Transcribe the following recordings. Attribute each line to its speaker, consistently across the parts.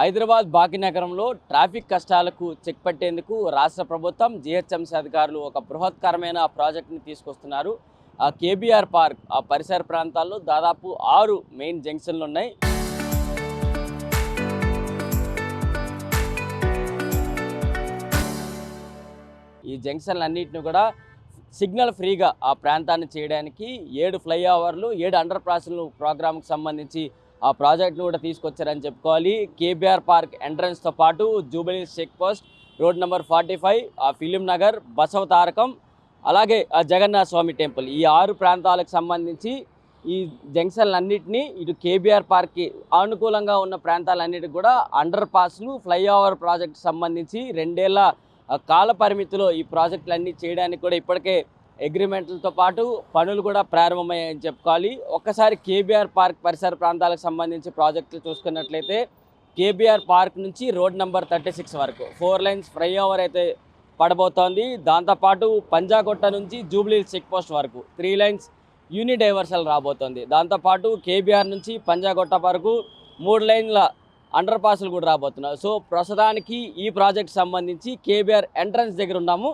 Speaker 1: హైదరాబాద్ భాగ్యనగరంలో ట్రాఫిక్ కష్టాలకు చెక్ పెట్టేందుకు రాష్ట్ర ప్రభుత్వం జీహెచ్ఎంసీ అధికారులు ఒక బృహత్కరమైన ప్రాజెక్టుని తీసుకొస్తున్నారు. ఆ కేబీఆర్ పార్క్ ఆ పరిసర ప్రాంతాల్లో దాదాపు 6 మెయిన్ జంక్షన్లు ఉన్నాయి. ఈ జంక్షన్లన్నింటినీ కూడా సిగ్నల్ ఫ్రీగా ఆ ప్రాంతాన్ని చేయడానికి 7 ఫ్లైఓవర్లు 7 అండర్ పాస్లు ప్రోగ్రామ్కి సంబంధించి ఆ ప్రాజెక్ట్ను కూడా తీసుకొచ్చారని చెప్పుకోవాలి. కేబీఆర్ పార్క్ ఎంట్రన్స్తో పాటు Jubilee check post, road number 45, ఆ ఫిలిం నగర్, బసవ తారకం, అలాగే ఆ జగన్నాథ స్వామి టెంపుల్, ఈ 6 ప్రాంతాలకు సంబంధించి ఈ జంక్షన్లన్నింటినీ ఇటు కేబీఆర్ పార్క్కి అనుకూలంగా ఉన్న ప్రాంతాలన్నిటికి కూడా అండర్ పాస్లు ఫ్లైఓవర్ ప్రాజెక్ట్ సంబంధించి 2 ఏళ్ల కాల పరిమితిలో ఈ ప్రాజెక్టులన్నీ చేయడానికి కూడా ఇప్పటికే అగ్రిమెంట్లతో పాటు పనులు కూడా ప్రారంభమయ్యాయని చెప్పుకోవాలి. ఒక్కసారి కేబీఆర్ పార్క్ పరిసర ప్రాంతాలకు సంబంధించి ప్రాజెక్టులు చూసుకున్నట్లయితే కేబీఆర్ పార్క్ నుంచి రోడ్ నెంబర్ 36 వరకు 4 లైన్స్ ఫ్లైఓవర్ అయితే పడబోతోంది. దాంతోపాటు పంజాగుట్ట నుంచి జూబ్లీ చెక్ పోస్ట్ వరకు 3 లైన్స్ యూనిడైవర్సల్ రాబోతోంది. దాంతోపాటు కేబీఆర్ నుంచి పంజాగుట్ట వరకు 3 లైన్ల అండర్ పాస్లు కూడా రాబోతున్నారు. సో ప్రస్తుతానికి ఈ ప్రాజెక్ట్ సంబంధించి కేబీఆర్ ఎంట్రన్స్ దగ్గర ఉన్నాము.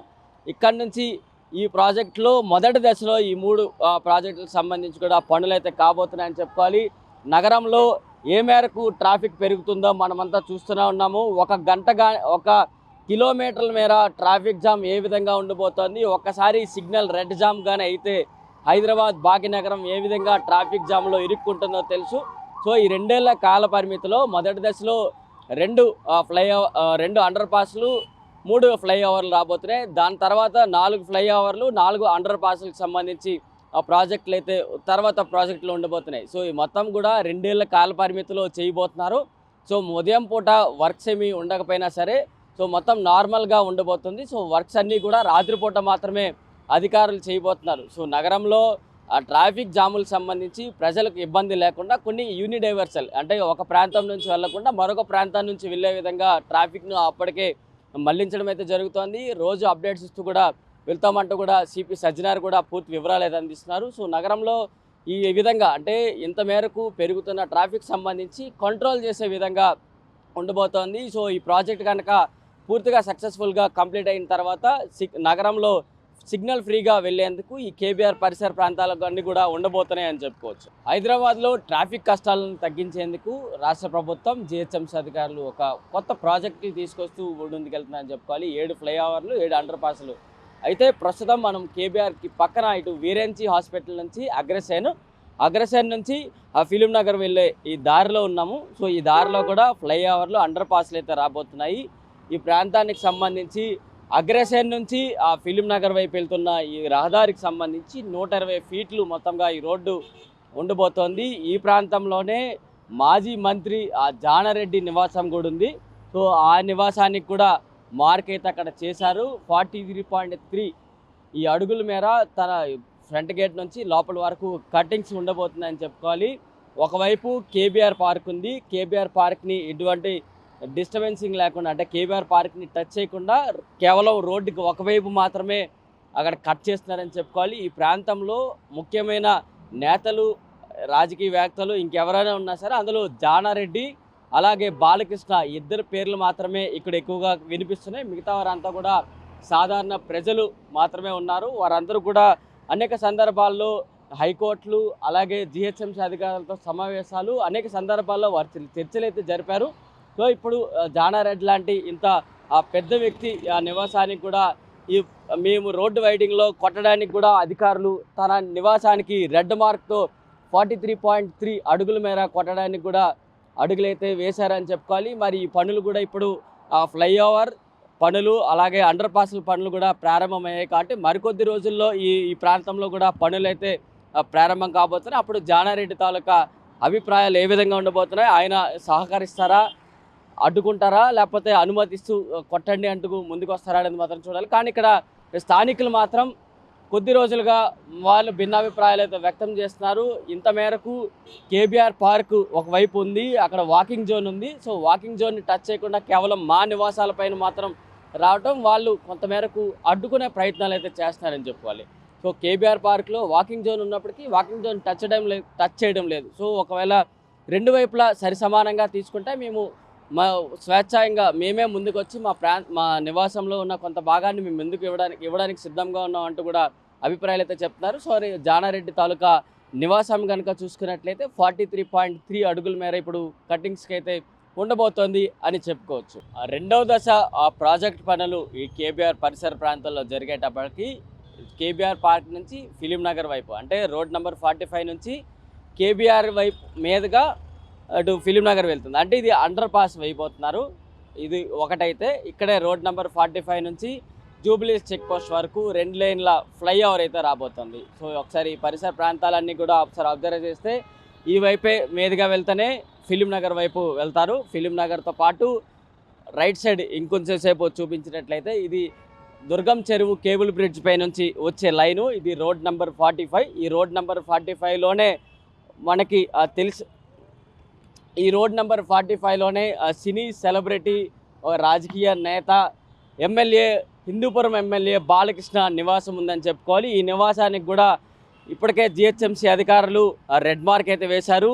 Speaker 1: ఇక్కడ నుంచి ఈ ప్రాజెక్టులో మొదటి దశలో ఈ 3 ప్రాజెక్టులకు సంబంధించి కూడా పనులు అయితే కాబోతున్నాయని చెప్పుకోవాలి. నగరంలో ఏ మేరకు ట్రాఫిక్ పెరుగుతుందో మనమంతా చూస్తూనే ఉన్నాము. ఒక కిలోమీటర్ల మేర ట్రాఫిక్ జామ్ ఏ విధంగా ఉండబోతోంది, ఒక్కసారి సిగ్నల్ రెడ్ జామ్ కానీ అయితే హైదరాబాద్ భాగ్యనగరం ఏ విధంగా ట్రాఫిక్ జామ్లో ఇరుక్కుంటుందో తెలుసు. సో ఈ 2 ఏళ్ల కాల పరిమితిలో మొదటి దశలో 2 అండర్ పాస్లు 3 ఫ్లైఓవర్లు రాబోతున్నాయి. దాని తర్వాత 4 ఫ్లైఓవర్లు 4 అండర్ పాస్లకు సంబంధించి ఆ ప్రాజెక్టులు అయితే తర్వాత ప్రాజెక్టులు ఉండబోతున్నాయి. సో ఈ మొత్తం కూడా 2 ఏళ్ల కాల పరిమితిలో చేయబోతున్నారు. సో ఉదయం పూట వర్క్స్ ఏమీ ఉండకపోయినా సరే సో మొత్తం నార్మల్గా ఉండబోతుంది. సో వర్క్స్ అన్నీ కూడా రాత్రిపూట మాత్రమే అధికారులు చేయబోతున్నారు. సో నగరంలో ఆ ట్రాఫిక్ జాములకు సంబంధించి ప్రజలకు ఇబ్బంది లేకుండా కొన్ని యూనిడైవర్సల్ అంటే ఒక ప్రాంతం నుంచి వెళ్లకుండా మరొక ప్రాంతం నుంచి వెళ్ళే విధంగా ట్రాఫిక్ను అప్పటికే మళ్లించడం అయితే జరుగుతోంది. రోజు అప్డేట్స్ ఇస్తూ కూడా వెళ్తామంటూ కూడా సిపి సజ్జనార్ కూడా పూర్తి వివరాలు అయితే అందిస్తున్నారు. సో నగరంలో ఈ విధంగా అంటే ఇంత మేరకు పెరుగుతున్న ట్రాఫిక్ సంబంధించి కంట్రోల్ చేసే విధంగా ఉండబోతోంది. సో ఈ ప్రాజెక్ట్ కనుక పూర్తిగా సక్సెస్ఫుల్గా కంప్లీట్ అయిన తర్వాత నగరంలో సిగ్నల్ ఫ్రీగా వెళ్లేందుకు ఈ కేబీఆర్ పరిసర ప్రాంతాలకు అన్నీ కూడా ఉండబోతున్నాయని చెప్పుకోవచ్చు. హైదరాబాద్లో ట్రాఫిక్ కష్టాలను తగ్గించేందుకు రాష్ట్ర ప్రభుత్వం జీహెచ్ఎంసీ అధికారులు ఒక కొత్త ప్రాజెక్టులు తీసుకొస్తూ ముందుకెళ్తున్నారని చెప్పుకోవాలి. 7 ఫ్లైఓవర్లు 7 అండర్ పాస్లు అయితే ప్రస్తుతం మనం కేబీఆర్కి పక్కన ఇటు వీరెంచి హాస్పిటల్ నుంచి అగ్రసేన్ నుంచి ఆ ఫిలిం నగర్ వెళ్ళే ఈ దారిలో ఉన్నాము. సో ఈ దారిలో కూడా ఫ్లైఓవర్లు అండర్ పాస్లు అయితే రాబోతున్నాయి. ఈ ప్రాంతానికి సంబంధించి అగ్రసేన్ నుంచి ఆ ఫిలిం నగర్ వైపు వెళ్తున్న ఈ రహదారికి సంబంధించి 120 ఫీట్లు మొత్తంగా ఈ రోడ్డు ఉండబోతోంది. ఈ ప్రాంతంలోనే మాజీ మంత్రి ఆ జానారెడ్డి నివాసం కూడా ఉంది. సో ఆ నివాసానికి కూడా మార్క్ అయితే అక్కడ చేశారు. 43.3 ఈ అడుగుల మేర తన ఫ్రంట్ గేట్ నుంచి లోపల వరకు కటింగ్స్ ఉండబోతున్నాయని చెప్పుకోవాలి. ఒకవైపు కేబీఆర్ పార్క్ ఉంది. కేబీఆర్ పార్క్ని ఎటువంటి డిస్టర్బెన్సింగ్ లేకుండా అంటే కేబీఆర్ పార్క్ని టచ్ చేయకుండా కేవలం రోడ్డుకి ఒకవైపు మాత్రమే అక్కడ కట్ చేస్తున్నారని చెప్పుకోవాలి. ఈ ప్రాంతంలో ముఖ్యమైన నేతలు, రాజకీయవేత్తలు ఇంకెవరైనా ఉన్నా సరే అందులో జానారెడ్డి అలాగే బాలకృష్ణ ఇద్దరు పేర్లు మాత్రమే ఇక్కడ ఎక్కువగా వినిపిస్తున్నాయి. మిగతా వారంతా కూడా సాధారణ ప్రజలు మాత్రమే ఉన్నారు. వారందరూ కూడా అనేక సందర్భాల్లో హైకోర్టులు అలాగే జీహెచ్ఎంసీ అధికారులతో సమావేశాలు అనేక సందర్భాల్లో వారు చర్చలు అయితే జరిపారు. సో ఇప్పుడు జానారెడ్డి లాంటి ఇంత పెద్ద వ్యక్తి ఆ నివాసానికి కూడా మేము రోడ్డు వైడింగ్లో కొట్టడానికి కూడా అధికారులు తన నివాసానికి రెడ్ మార్క్తో 43.3 అడుగుల మేర కొట్టడానికి కూడా అడుగులైతే వేశారని చెప్పుకోవాలి. మరి ఈ పనులు కూడా ఇప్పుడు ఫ్లైఓవర్ పనులు అలాగే అండర్ పాస్ల పనులు కూడా ప్రారంభమయ్యాయి. కాబట్టి మరికొద్ది రోజుల్లో ఈ ప్రాంతంలో కూడా పనులు అయితే ప్రారంభం కాబోతున్నాయి. అప్పుడు జానారెడ్డి తాలూకా అభిప్రాయాలు ఏ విధంగా ఉండబోతున్నాయి, ఆయన సహకరిస్తారా, అడ్డుకుంటారా, లేకపోతే అనుమతిస్తూ కొట్టండి అంటూ ముందుకు వస్తారా అనేది మాత్రం చూడాలి. కానీ ఇక్కడ స్థానికులు మాత్రం కొద్ది రోజులుగా వాళ్ళు భిన్నాభిప్రాయాలు అయితే వ్యక్తం చేస్తున్నారు. ఇంత మేరకు కేబీఆర్ పార్క్ ఒకవైపు ఉంది, అక్కడ వాకింగ్ జోన్ ఉంది. సో వాకింగ్ జోన్ని టచ్ చేయకుండా కేవలం మా నివాసాలపైన మాత్రం రావటం వాళ్ళు కొంతమేరకు అడ్డుకునే ప్రయత్నాలు అయితే చేస్తున్నారని చెప్పుకోవాలి. సో కేబీఆర్ పార్క్లో వాకింగ్ జోన్ ఉన్నప్పటికీ వాకింగ్ జోన్ టచ్ చేయడం లేదు. సో ఒకవేళ 2 వైపులా సరి సమానంగా తీసుకుంటే మేము మా స్వేచ్ఛాయంగా మేమే ముందుకొచ్చి మా నివాసంలో ఉన్న కొంత భాగాన్ని మేము ముందుకు ఇవ్వడానికి సిద్ధంగా ఉన్నాం అంటూ కూడా అభిప్రాయాలు అయితే చెప్తున్నారు. సో జానారెడ్డి తాలూకా నివాసం కనుక చూసుకున్నట్లయితే 43.3 అడుగుల మేర ఇప్పుడు కటింగ్స్కి అయితే ఉండబోతోంది అని చెప్పుకోవచ్చు. రెండవ దశ ప్రాజెక్ట్ పనులు ఈ కేబీఆర్ పరిసర ప్రాంతాల్లో జరిగేటప్పటికి కేబీఆర్ పార్క్ నుంచి ఫిలిం నగర్ వైపు అంటే రోడ్ నెంబర్ 45 నుంచి కేబీఆర్ వైపు మీదుగా అటు ఫిలిం నగర్ వెళ్తుంది. అంటే ఇది అండర్ పాస్ అయిపోతున్నారు. ఇది ఒకటైతే ఇక్కడే రోడ్ నెంబర్ 45 నుంచి జూబ్లీస్ చెక్ పోస్ట్ వరకు 2 లేన్ల ఫ్లైఓవర్ అయితే రాబోతుంది. సో ఒకసారి పరిసర ప్రాంతాలన్నీ కూడా ఒకసారి అబ్జర్వ్ చేస్తే ఈ వైపే మీదుగా వెళ్తేనే ఫిలిం నగర్ వైపు వెళ్తారు. ఫిలిం నగర్తో పాటు రైట్ సైడ్ ఇంకొంచెం సేపు చూపించినట్లయితే ఇది దుర్గం చెరువు కేబుల్ బ్రిడ్జ్ పై నుంచి వచ్చే లైను. ఇది రోడ్ నెంబర్ 45. ఈ రోడ్ నెంబర్ 45లోనే మనకి ఈ రోడ్ నెంబర్ 45లోనే సినీ సెలబ్రిటీ రాజకీయ నేత ఎమ్మెల్యే హిందూపురం ఎమ్మెల్యే బాలకృష్ణ నివాసం ఉందని చెప్పుకోవాలి. ఈ నివాసానికి కూడా ఇప్పటికే జిహెచ్ఎంసీ అధికారులు రెడ్ మార్క్ అయితే వేశారు.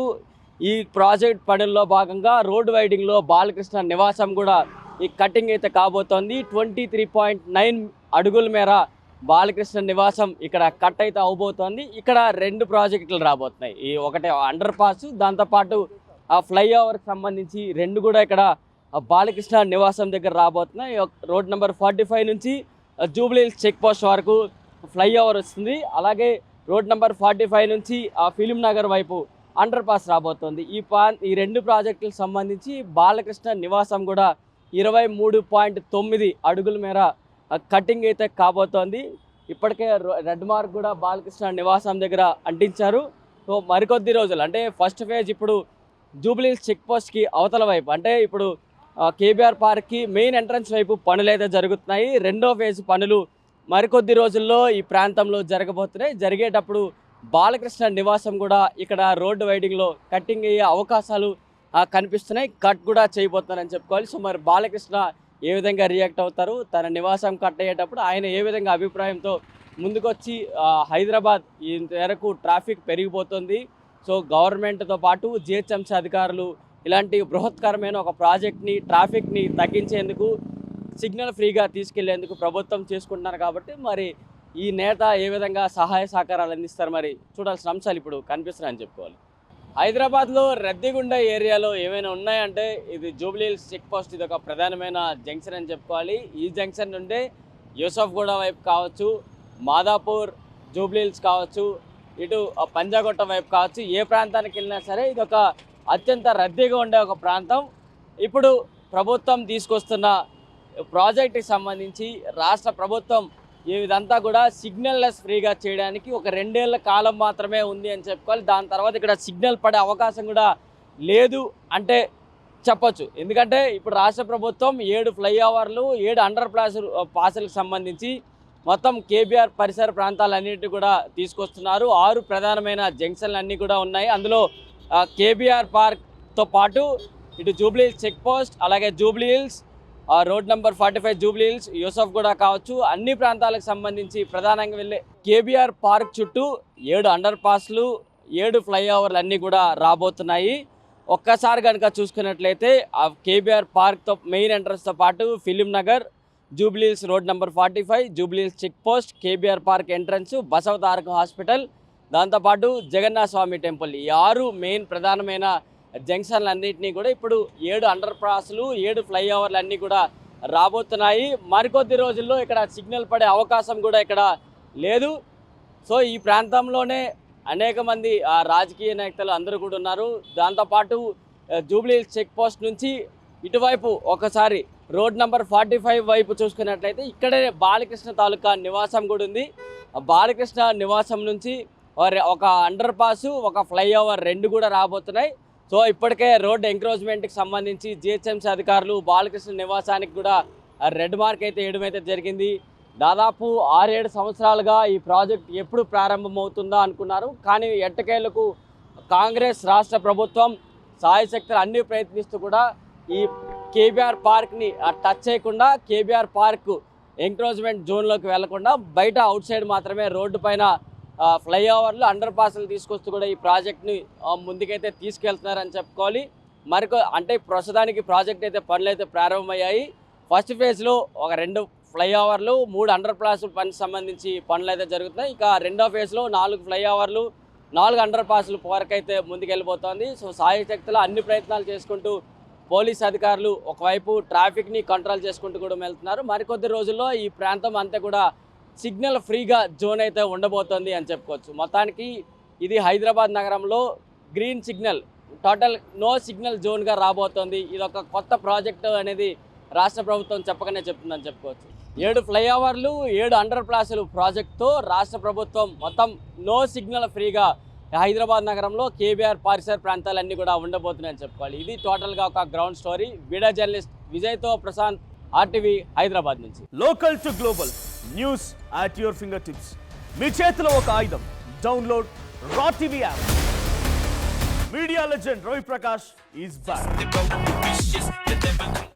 Speaker 1: ఈ ప్రాజెక్ట్ పనుల్లో భాగంగా రోడ్ వైడింగ్లో బాలకృష్ణ నివాసం కూడా ఈ కటింగ్ అయితే కాబోతోంది. 23.9 అడుగుల మేర బాలకృష్ణ నివాసం ఇక్కడ కట్ అయితే అవబోతోంది. ఇక్కడ 2 ప్రాజెక్టులు రాబోతున్నాయి. ఈ ఒకటే అండర్ పాస్, దాంతోపాటు ఆ ఫ్లైఓవర్కి సంబంధించి 2 కూడా ఇక్కడ బాలకృష్ణ నివాసం దగ్గర రాబోతున్నాయి. రోడ్ నెంబర్ 45 నుంచి జూబ్లీహిల్స్ చెక్ పోస్ట్ వరకు ఫ్లైఓవర్ వస్తుంది. అలాగే రోడ్ నెంబర్ 45 నుంచి ఆ ఫిలిం నగర్ వైపు అండర్ పాస్ రాబోతోంది. ఈ 2 ప్రాజెక్టులకు సంబంధించి బాలకృష్ణ నివాసం కూడా 23.9 అడుగుల మేర కటింగ్ అయితే కాబోతోంది. ఇప్పటికే రెడ్ మార్క్ కూడా బాలకృష్ణ నివాసం దగ్గర అంటించారు. సో మరికొద్ది రోజులు అంటే ఫస్ట్ ఫేజ్ ఇప్పుడు జూబ్లీహిల్స్ చెక్ పోస్ట్కి అవతల వైపు అంటే ఇప్పుడు కేబీఆర్ పార్క్కి మెయిన్ ఎంట్రన్స్ వైపు పనులు అయితే జరుగుతున్నాయి. రెండో ఫేజ్ పనులు మరికొద్ది రోజుల్లో ఈ ప్రాంతంలో జరగబోతున్నాయి. జరిగేటప్పుడు బాలకృష్ణ నివాసం కూడా ఇక్కడ రోడ్డు వైడింగ్లో కట్టింగ్ అయ్యే అవకాశాలు కనిపిస్తున్నాయి. కట్ కూడా చేయబోతున్నారని చెప్పుకోవాలి. సో మరి బాలకృష్ణ ఏ విధంగా రియాక్ట్ అవుతారు, తన నివాసం కట్ అయ్యేటప్పుడు ఆయన ఏ విధంగా అభిప్రాయంతో ముందుకొచ్చి హైదరాబాద్ ఈ మేరకు ట్రాఫిక్ పెరిగిపోతుంది. సో గవర్నమెంట్తో పాటు జిహెచ్ఎంసీ అధికారులు ఇలాంటి బృహత్కరమైన ఒక ప్రాజెక్ట్ని ట్రాఫిక్ని తగ్గించేందుకు సిగ్నల్ ఫ్రీగా తీసుకెళ్లేందుకు ప్రభుత్వం చేసుకుంటున్నారు. కాబట్టి మరి ఈ నేత ఏ విధంగా సహాయ సహకారాలు అందిస్తారు మరి చూడాల్సిన అంశాలు ఇప్పుడు కనిపిస్తున్నాయని చెప్పుకోవాలి. హైదరాబాద్లో రద్దీగుండ ఏరియాలో ఏమైనా ఉన్నాయంటే ఇది జూబ్లీహిల్స్ చెక్ పోస్ట్, ఇది ఒక ప్రధానమైన జంక్షన్ అని చెప్పుకోవాలి. ఈ జంక్షన్ నుండే యూసఫ్గూడ వైపు కావచ్చు, మాదాపూర్, జూబ్లీహిల్స్ కావచ్చు, ఇటు పంజాగుట్ట వైపు కావచ్చు, ఏ ప్రాంతానికి వెళ్ళినా సరే ఇది ఒక అత్యంత రద్దీగా ఉండే ఒక ప్రాంతం. ఇప్పుడు ప్రభుత్వం తీసుకొస్తున్న ప్రాజెక్టుకి సంబంధించి రాష్ట్ర ప్రభుత్వం ఇదంతా కూడా సిగ్నల్లెస్ ఫ్రీగా చేయడానికి ఒక 2 ఏళ్ల కాలం మాత్రమే ఉంది అని చెప్పుకోవాలి. దాని తర్వాత ఇక్కడ సిగ్నల్ పడే అవకాశం కూడా లేదు అంటే చెప్పొచ్చు. ఎందుకంటే ఇప్పుడు రాష్ట్ర ప్రభుత్వం 7 ఫ్లైఓవర్లు, 7 అండర్ పాసులకు సంబంధించి మొత్తం కేబీఆర్ పరిసర ప్రాంతాలన్నింటినీ కూడా తీసుకొస్తున్నారు. 6 ప్రధానమైన జంక్షన్లు అన్నీ కూడా ఉన్నాయి. అందులో కేబీఆర్ పార్క్తో పాటు ఇటు జూబ్లీహిల్స్ చెక్ పోస్ట్, అలాగే జూబ్లీహిల్స్ రోడ్ నెంబర్ 45 జూబ్లీహిల్స్, యూసఫ్గూడ కావచ్చు, అన్ని ప్రాంతాలకు సంబంధించి ప్రధానంగా వెళ్ళే కేబీఆర్ పార్క్ చుట్టూ 7 అండర్ పాస్లు, 7 ఫ్లైఓవర్లు అన్నీ కూడా రాబోతున్నాయి. ఒక్కసారి కనుక చూసుకున్నట్లయితే ఆ కేబీఆర్ పార్క్తో మెయిన్ ఎంట్రన్స్తో పాటు film Nagar, Jubilee Hills road number 45, Jubilee Hills check post, KBR park entrance, Basavataraka hospital, దాంతోపాటు జగన్నాథ స్వామి టెంపుల్, ఈ 6 మెయిన్ ప్రధానమైన జంక్షన్లు అన్నింటినీ కూడా ఇప్పుడు 7 అండర్ పాస్లు, 7 ఫ్లైఓవర్లు అన్నీ కూడా రాబోతున్నాయి. మరికొద్ది రోజుల్లో ఇక్కడ సిగ్నల్ పడే అవకాశం కూడా ఇక్కడ లేదు. సో ఈ ప్రాంతంలోనే అనేక మంది రాజకీయ నేతలు అందరూ కూడా ఉన్నారు. దాంతోపాటు జూబ్లీహిల్స్ చెక్ పోస్ట్ నుంచి ఇటువైపు ఒకసారి రోడ్ నెంబర్ 45 వైపు చూసుకున్నట్లయితే ఇక్కడే బాలకృష్ణ తాలూకా నివాసం కూడా ఉంది. బాలకృష్ణ నివాసం నుంచి ఒక అండర్ పాసు, ఒక ఫ్లైఓవర్ 2 కూడా రాబోతున్నాయి. సో ఇప్పటికే రోడ్ ఎంక్రోచ్మెంట్కి సంబంధించి జిహెచ్ఎంసీ అధికారులు బాలకృష్ణ నివాసానికి కూడా రెడ్ మార్క్ అయితే వేయడం అయితే జరిగింది. దాదాపు 6-7 సంవత్సరాలుగా ఈ ప్రాజెక్ట్ ఎప్పుడు ప్రారంభమవుతుందా అనుకున్నారు. కానీ ఎట్టకేలకు కాంగ్రెస్ రాష్ట్ర ప్రభుత్వం సాయశక్తులు అన్ని ప్రయత్నిస్తూ కూడా ఈ కేబీఆర్ పార్క్ని టచ్ చేయకుండా, కేబీఆర్ పార్క్ ఎంక్రోచ్మెంట్ జోన్లోకి వెళ్లకుండా బయట అవుట్ సైడ్ మాత్రమే రోడ్డు పైన ఫ్లైఓవర్లు, అండర్ పాస్లు తీసుకొస్తూ కూడా ఈ ప్రాజెక్ట్ని ముందుకైతే తీసుకెళ్తున్నారని చెప్పుకోవాలి. అంటే ప్రస్తుతానికి ప్రాజెక్ట్ అయితే పనులు అయితే ప్రారంభమయ్యాయి. ఫస్ట్ ఫేజ్లో ఒక 2 ఫ్లైఓవర్లు 3 అండర్ పాస్ పనికి సంబంధించి పనులు అయితే జరుగుతున్నాయి. ఇక రెండో ఫేజ్లో 4 ఫ్లైఓవర్లు 4 అండర్ పాస్ల వరకు అయితే ముందుకెళ్ళిపోతుంది. సో సాయశక్తులు అన్ని ప్రయత్నాలు చేసుకుంటూ పోలీస్ అధికారులు ఒకవైపు ట్రాఫిక్ని కంట్రోల్ చేసుకుంటూ కూడా వెళ్తున్నారు. మరికొద్ది రోజుల్లో ఈ ప్రాంతం అంతా కూడా సిగ్నల్ ఫ్రీగా జోన్ అయితే ఉండబోతోంది అని చెప్పుకోవచ్చు. మొత్తానికి ఇది హైదరాబాద్ నగరంలో green signal, total no signal జోన్గా రాబోతోంది. ఇది ఒక కొత్త ప్రాజెక్టు అనేది రాష్ట్ర ప్రభుత్వం చెప్పకనే చెప్తుందని చెప్పుకోవచ్చు. 7 ఫ్లైఓవర్లు 7 అండర్ పాస్లు ప్రాజెక్టుతో రాష్ట్ర ప్రభుత్వం మొత్తం నో సిగ్నల్ ఫ్రీగా హైదరాబాద్ నగరంలో కేబీఆర్ పరిసర ప్రాంతాలన్నీ కూడా ఉండబోతున్నాయని చెప్పుకోవాలి. ఇది టోటల్గా ఒక గ్రౌండ్ స్టోరీ. వీడియో జర్నలిస్ట్ విజయ్తో ప్రశాంత్, RTV హైదరాబాద్ నుంచి.
Speaker 2: Local to global news at your finger tips. మీ చేతిలో ఒక ఆయుధం. డౌన్లోడ్ రా TV app. Media legend Ravi Prakash is back.